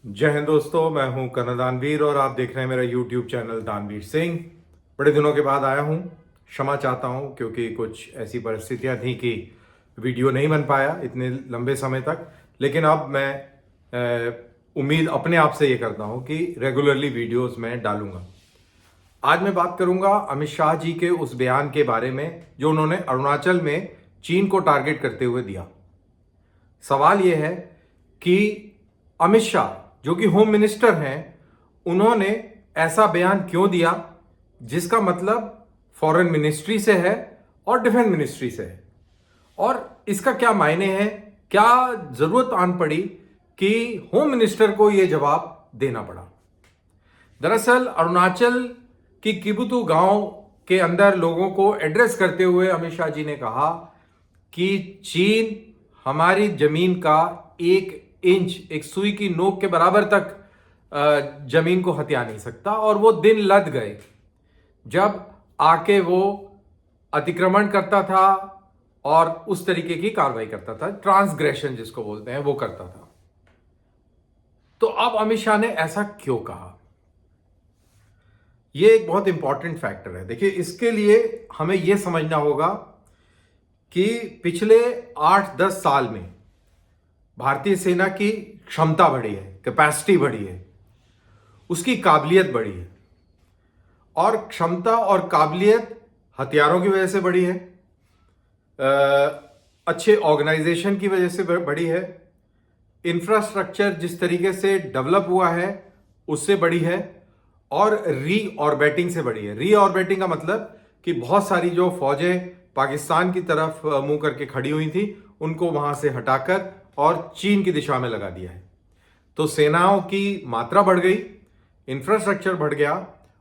जय हिंद दोस्तों, मैं हूं कर्नल दानवीर और आप देख रहे हैं मेरा यूट्यूब चैनल दानवीर सिंह। बड़े दिनों के बाद आया हूं, क्षमा चाहता हूं क्योंकि कुछ ऐसी परिस्थितियां थी कि वीडियो नहीं बन पाया इतने लंबे समय तक। लेकिन अब मैं उम्मीद अपने आप से ये करता हूं कि रेगुलरली वीडियोस मैं डालूंगा। आज मैं बात करूंगा अमित शाह जी के उस बयान के बारे में जो उन्होंने अरुणाचल में चीन को टारगेट करते हुए दिया। सवाल यह है कि अमित शाह जो कि होम मिनिस्टर हैं, उन्होंने ऐसा बयान क्यों दिया जिसका मतलब फॉरेन मिनिस्ट्री से है और डिफेंस मिनिस्ट्री से है, और इसका क्या मायने हैं, क्या जरूरत आन पड़ी कि होम मिनिस्टर को यह जवाब देना पड़ा। दरअसल अरुणाचल की किबुतु गांव के अंदर लोगों को एड्रेस करते हुए अमित शाह जी ने कहा कि चीन हमारी जमीन का 1 इंच, एक सुई की नोक के बराबर तक जमीन को हथिया नहीं सकता। और वो दिन लद गए जब आके वो अतिक्रमण करता था और उस तरीके की कार्रवाई करता था, ट्रांसग्रेशन जिसको बोलते हैं, वो करता था। तो अब अमित शाह ने ऐसा क्यों कहा, ये एक बहुत इंपॉर्टेंट फैक्टर है। देखिए, इसके लिए हमें यह समझना होगा कि पिछले 8-10 साल में भारतीय सेना की क्षमता बढ़ी है, कैपेसिटी बढ़ी है, उसकी काबिलियत बढ़ी है। और क्षमता और काबिलियत हथियारों की वजह से बढ़ी है, अच्छे ऑर्गेनाइजेशन की वजह से बढ़ी है, इंफ्रास्ट्रक्चर जिस तरीके से डेवलप हुआ है उससे बढ़ी है, और रीऑर्बिटिंग से बढ़ी है। रीऑर्बिटिंग का मतलब कि बहुत सारी जो फौजें पाकिस्तान की तरफ मुंह करके खड़ी हुई थी, उनको वहां से हटाकर और चीन की दिशा में लगा दिया है। तो सेनाओं की मात्रा बढ़ गई, इंफ्रास्ट्रक्चर बढ़ गया,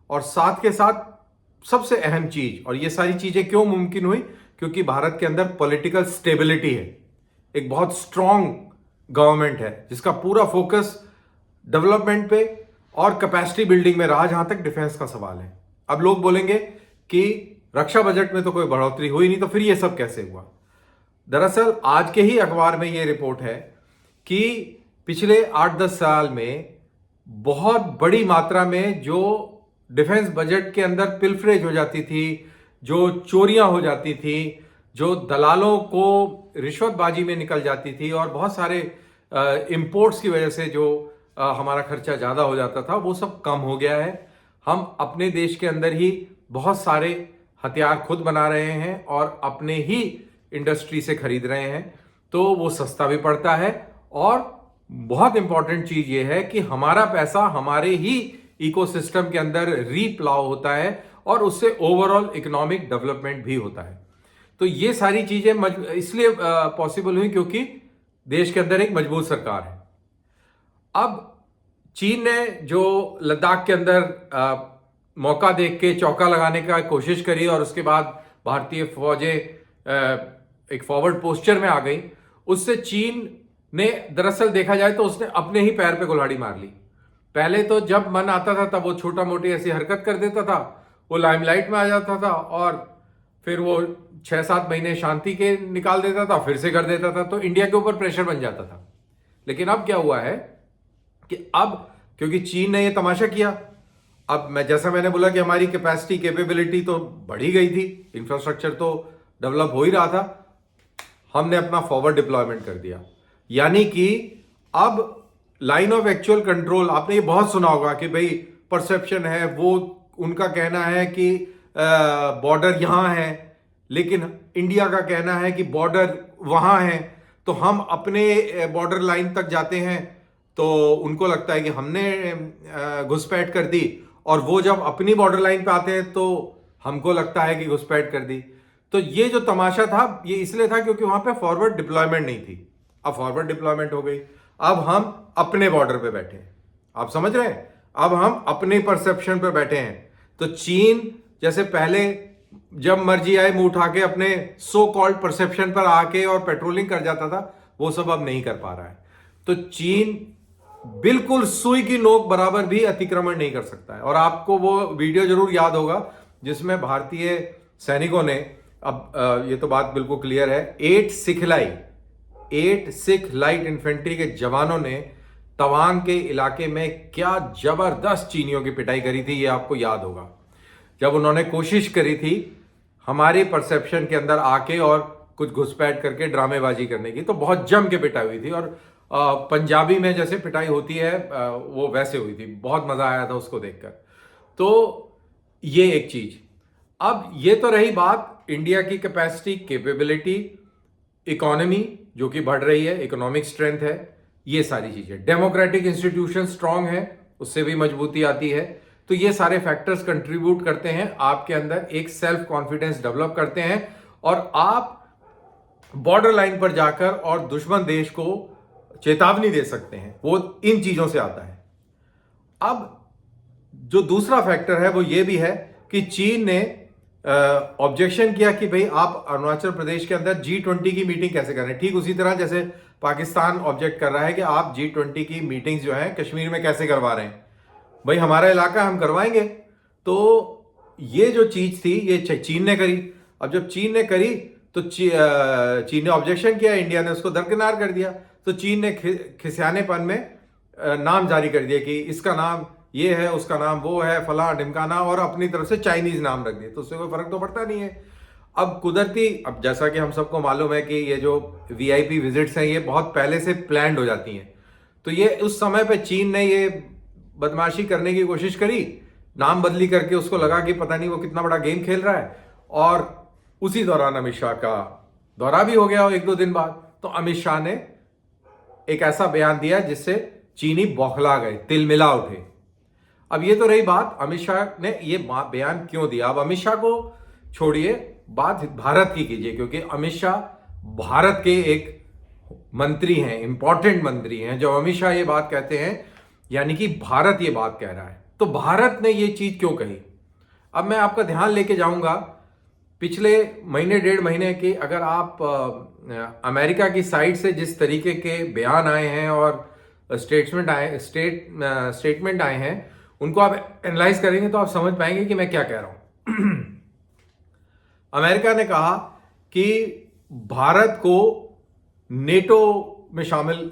और साथ के साथ सबसे अहम चीज, और ये सारी चीजें क्यों मुमकिन हुई, क्योंकि भारत के अंदर पॉलिटिकल स्टेबिलिटी है, एक बहुत स्ट्रांग गवर्नमेंट है जिसका पूरा फोकस डेवलपमेंट पे और कैपेसिटी बिल्डिंग में रहा, जहां तक डिफेंस का सवाल है। अब लोग बोलेंगे कि रक्षा बजट में तो कोई बढ़ोतरी हुई नहीं, तो फिर ये सब कैसे हुआ। दरअसल आज के ही अखबार में ये रिपोर्ट है कि पिछले 8-10 साल में बहुत बड़ी मात्रा में जो डिफेंस बजट के अंदर पिलफरेज हो जाती थी, जो चोरियां हो जाती थी, जो दलालों को रिश्वतबाजी में निकल जाती थी, और बहुत सारे इंपोर्ट्स की वजह से जो हमारा खर्चा ज़्यादा हो जाता था, वो सब कम हो गया है। हम अपने देश के अंदर ही बहुत सारे हथियार खुद बना रहे हैं और अपने ही इंडस्ट्री से खरीद रहे हैं, तो वो सस्ता भी पड़ता है। और बहुत इंपॉर्टेंट चीज ये है कि हमारा पैसा हमारे ही इकोसिस्टम के अंदर रीप्लाव होता है और उससे ओवरऑल इकोनॉमिक डेवलपमेंट भी होता है। तो ये सारी चीजें इसलिए पॉसिबल हुई क्योंकि देश के अंदर एक मजबूत सरकार है। अब चीन ने जो लद्दाख के अंदर मौका देख के चौका लगाने का कोशिश करी, और उसके बाद भारतीय फौजें एक फॉरवर्ड पोस्चर में आ गई, उससे चीन ने दरअसल देखा जाए तो उसने अपने ही पैर पे कुल्हाड़ी मार ली। पहले तो जब मन आता था तब वो छोटा मोटी ऐसी हरकत कर देता था, वो लाइमलाइट में आ जाता था, और फिर वो 6-7 महीने शांति के निकाल देता था, फिर से कर देता था, तो इंडिया के ऊपर प्रेशर बन जाता था। लेकिन अब क्या हुआ है कि अब क्योंकि चीन ने ये तमाशा किया, अब जैसा मैंने बोला कि हमारी कैपेसिटी कैपेबिलिटी तो बढ़ी गई थी, इंफ्रास्ट्रक्चर तो डेवलप हो ही रहा था, हमने अपना फॉरवर्ड डिप्लॉयमेंट कर दिया। यानी कि अब लाइन ऑफ एक्चुअल कंट्रोल, आपने ये बहुत सुना होगा कि भाई परसेप्शन है, वो उनका कहना है कि बॉर्डर यहां है, लेकिन इंडिया का कहना है कि बॉर्डर वहां है। तो हम अपने बॉर्डर लाइन तक जाते हैं तो उनको लगता है कि हमने घुसपैठ कर दी, और वो जब अपनी बॉर्डर लाइन पे आते हैं तो हमको लगता है कि घुसपैठ कर दी। तो ये जो तमाशा था ये इसलिए था क्योंकि वहां पे फॉरवर्ड डिप्लॉयमेंट नहीं थी। अब फॉरवर्ड डिप्लॉयमेंट हो गई, अब हम अपने बॉर्डर पे बैठे हैं, आप समझ रहे हैं, अब हम अपने परसेप्शन पे बैठे हैं। तो चीन जैसे पहले जब मर्जी आए मुंह उठा के अपने सो कॉल्ड परसेप्शन पर आके और पेट्रोलिंग कर जाता था, वो सब अब नहीं कर पा रहा है। तो चीन बिल्कुल सुई की नोक बराबर भी अतिक्रमण नहीं कर सकता है। और आपको वो वीडियो जरूर याद होगा जिसमें भारतीय सैनिकों ने, अब ये तो बात बिल्कुल क्लियर है, 8 सिख लाइट इन्फेंट्री के जवानों ने तवांग के इलाके में क्या जबरदस्त चीनियों की पिटाई करी थी, ये आपको याद होगा। जब उन्होंने कोशिश करी थी हमारे परसेप्शन के अंदर आके और कुछ घुसपैठ करके ड्रामेबाजी करने की, तो बहुत जम के पिटाई हुई थी। और पंजाबी में जैसे पिटाई होती है वो वैसे हुई थी, बहुत मजा आया था उसको देखकर। तो ये एक चीज। अब ये तो रही बात इंडिया की कैपेसिटी, कैपेबिलिटी, इकोनॉमी जो कि बढ़ रही है, इकोनॉमिक स्ट्रेंथ है, ये सारी चीजें। डेमोक्रेटिक इंस्टीट्यूशन स्ट्रांग है, उससे भी मजबूती आती है। तो ये सारे फैक्टर्स कंट्रीब्यूट करते हैं आपके अंदर एक सेल्फ कॉन्फिडेंस डेवलप करते हैं, और आप बॉर्डर लाइन पर जाकर और दुश्मन देश को चेतावनी दे सकते हैं। वो इन चीजों से आता है। अब जो दूसरा फैक्टर है वो ये भी है कि चीन ने ऑब्जेक्शन किया कि भाई आप अरुणाचल प्रदेश के अंदर G20 की मीटिंग कैसे कर रहे हैं। ठीक उसी तरह जैसे पाकिस्तान ऑब्जेक्ट कर रहा है कि आप G20 की मीटिंग्स जो है कश्मीर में कैसे करवा रहे हैं। भाई हमारा इलाका, हम करवाएंगे। तो ये जो चीज थी ये चीन ने करी। अब जब चीन ने करी तो चीन ने ऑब्जेक्शन किया, इंडिया ने उसको दरकिनार कर दिया। तो चीन ने खिसियानेपन में नाम जारी कर दिया कि इसका नाम ये है, उसका नाम वो है, फला ढिमकाना, और अपनी तरफ से चाइनीज नाम रख दिए। तो उससे कोई फर्क तो पड़ता नहीं है। अब कुदरती, अब जैसा कि हम सबको मालूम है कि ये जो VIP विजिट्स हैं ये बहुत पहले से प्लान्ड हो जाती हैं। तो ये उस समय पे चीन ने ये बदमाशी करने की कोशिश करी, नाम बदली करके। उसको लगा कि पता नहीं वो कितना बड़ा गेम खेल रहा है। और उसी दौरान अमित शाह का दौरा भी हो गया 1-2 दिन बाद। तो अमित शाह ने एक ऐसा बयान दिया जिससे चीनी बौखला गए, तिलमिला उठे। अब ये तो रही बात अमित शाह ने ये बयान क्यों दिया। अब अमित शाह को छोड़िए, बात भारत की कीजिए, क्योंकि अमित शाह भारत के एक मंत्री हैं, इंपॉर्टेंट मंत्री हैं। जब अमित शाह ये बात कहते हैं यानी कि भारत ये बात कह रहा है। तो भारत ने ये चीज क्यों कही, अब मैं आपका ध्यान लेके जाऊंगा पिछले महीने 1.5 महीने के। अगर आप अमेरिका की साइड से जिस तरीके के बयान आए हैं और स्टेटमेंट आए हैं, उनको आप एनालाइज करेंगे तो आप समझ पाएंगे कि मैं क्या कह रहा हूं। अमेरिका ने कहा कि भारत को नेटो में शामिल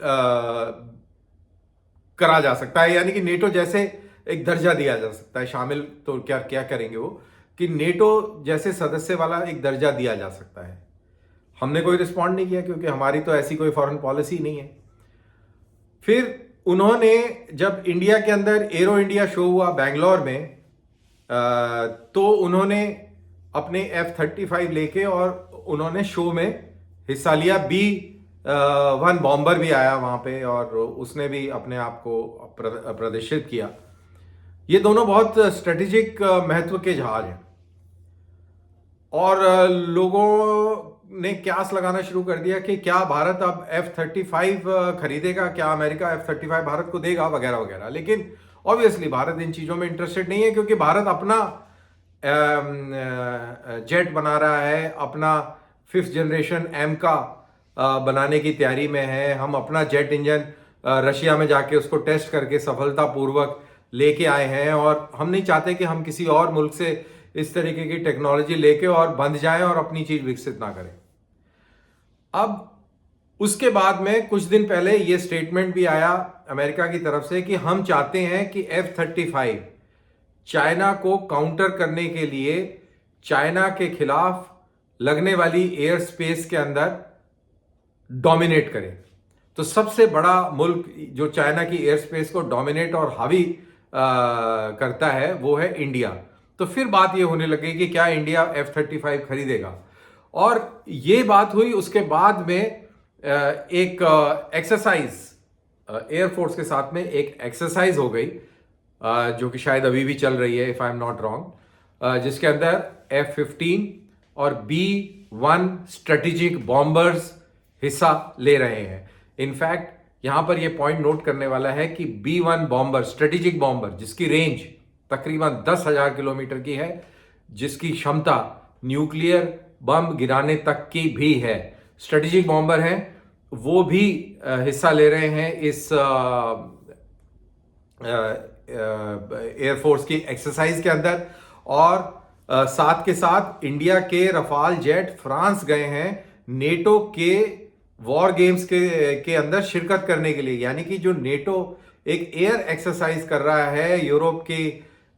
करा जा सकता है, यानी कि नेटो जैसे एक दर्जा दिया जा सकता है। शामिल तो क्या क्या करेंगे वो, कि नेटो जैसे सदस्य वाला एक दर्जा दिया जा सकता है। हमने कोई रिस्पॉन्ड नहीं किया क्योंकि हमारी तो ऐसी कोई फॉरेन पॉलिसी नहीं है। फिर उन्होंने जब इंडिया के अंदर एरो इंडिया शो हुआ बैंगलोर में, तो उन्होंने अपने F-35 लेके और उन्होंने शो में हिस्सा लिया। B-1 बॉम्बर भी आया वहां पे और उसने भी अपने आप को प्रदर्शित किया। ये दोनों बहुत स्ट्रेटेजिक महत्व के जहाज हैं। और लोगों ने क्यास लगाना शुरू कर दिया कि क्या भारत अब F-35 खरीदेगा, क्या अमेरिका F-35 भारत को देगा, वगैरह वगैरह। लेकिन ऑब्वियसली भारत इन चीजों में इंटरेस्टेड नहीं है, क्योंकि भारत अपना जेट बना रहा है, अपना 5th जनरेशन M का बनाने की तैयारी में है। हम अपना जेट इंजन रशिया में जाके उसको टेस्ट करके सफलतापूर्वक लेके आए हैं, और हम नहीं चाहते कि हम किसी और मुल्क से इस तरीके की टेक्नोलॉजी लेके और बंध जाएं और अपनी चीज विकसित ना करें। अब उसके बाद में कुछ दिन पहले ये स्टेटमेंट भी आया अमेरिका की तरफ से कि हम चाहते हैं कि F-35 चाइना को काउंटर करने के लिए चाइना के खिलाफ लगने वाली एयर स्पेस के अंदर डोमिनेट करे। तो सबसे बड़ा मुल्क जो चाइना की एयर स्पेस को डोमिनेट और हावी करता है वो है इंडिया। तो फिर बात ये होने लगी कि क्या इंडिया F-35 खरीदेगा, और ये बात हुई। उसके बाद में एक एक्सरसाइज एयरफोर्स के साथ में एक एक्सरसाइज हो गई, जो कि शायद अभी भी चल रही है, if I am not wrong, जिसके अंदर F-15 और B-1 स्ट्रेटेजिक बॉम्बर्स हिस्सा ले रहे हैं। इनफैक्ट यहां पर यह पॉइंट नोट करने वाला है कि B-1 बॉम्बर, स्ट्रेटेजिक बॉम्बर, जिसकी रेंज तकरीबन 10,000 किलोमीटर की है, जिसकी क्षमता न्यूक्लियर बम गिराने तक की भी है, स्ट्रेटेजिक बॉम्बर हैं, वो भी हिस्सा ले रहे हैं इस एयरफोर्स की एक्सरसाइज के अंदर। और साथ के साथ इंडिया के रफाल जेट फ्रांस गए हैं नेटो के वॉर गेम्स के अंदर शिरकत करने के लिए, यानी कि जो नेटो एक एयर एक्सरसाइज कर रहा है यूरोप की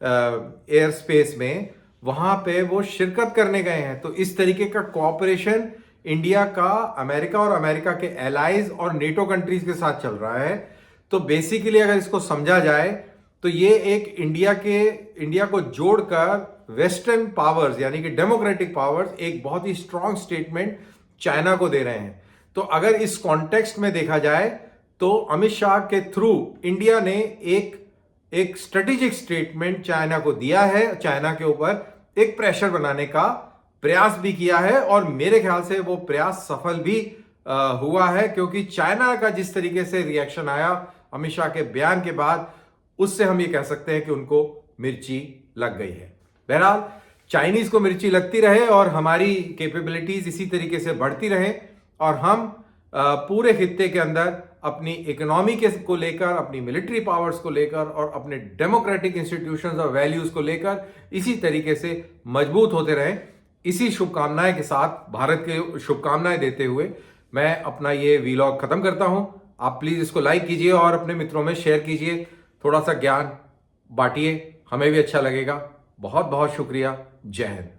एयर स्पेस में, वहां पे वो शिरकत करने गए हैं। तो इस तरीके का कोऑपरेशन इंडिया का अमेरिका और अमेरिका के एलाइज और नेटो कंट्रीज के साथ चल रहा है। तो बेसिकली अगर इसको समझा जाए तो ये एक इंडिया को जोड़कर वेस्टर्न पावर्स यानी कि डेमोक्रेटिक पावर्स एक बहुत ही स्ट्रांग स्टेटमेंट चाइना को दे रहे हैं। तो अगर इस कॉन्टेक्स्ट में देखा जाए तो अमित शाह के थ्रू इंडिया ने एक स्ट्रेटेजिक स्टेटमेंट चाइना को दिया है, चाइना के ऊपर एक प्रेशर बनाने का प्रयास भी किया है, और मेरे ख्याल से वो प्रयास सफल भी हुआ है, क्योंकि चाइना का जिस तरीके से रिएक्शन आया अमित शाह के बयान के बाद, उससे हम ये कह सकते हैं कि उनको मिर्ची लग गई है। बहरहाल चाइनीज को मिर्ची लगती रहे और हमारी कैपेबिलिटीज इसी तरीके से बढ़ती रहे, और हम पूरे खित्ते के अंदर अपनी इकोनॉमी के को लेकर, अपनी मिलिट्री पावर्स को लेकर और अपने डेमोक्रेटिक इंस्टीट्यूशंस और वैल्यूज को लेकर इसी तरीके से मजबूत होते रहें। इसी शुभकामनाएं के साथ, भारत के शुभकामनाएं देते हुए मैं अपना ये वीलॉग खत्म करता हूं। आप प्लीज इसको लाइक कीजिए और अपने मित्रों में शेयर कीजिए, थोड़ा सा ज्ञान बांटिए, हमें भी अच्छा लगेगा। बहुत बहुत शुक्रिया। जय हिंद।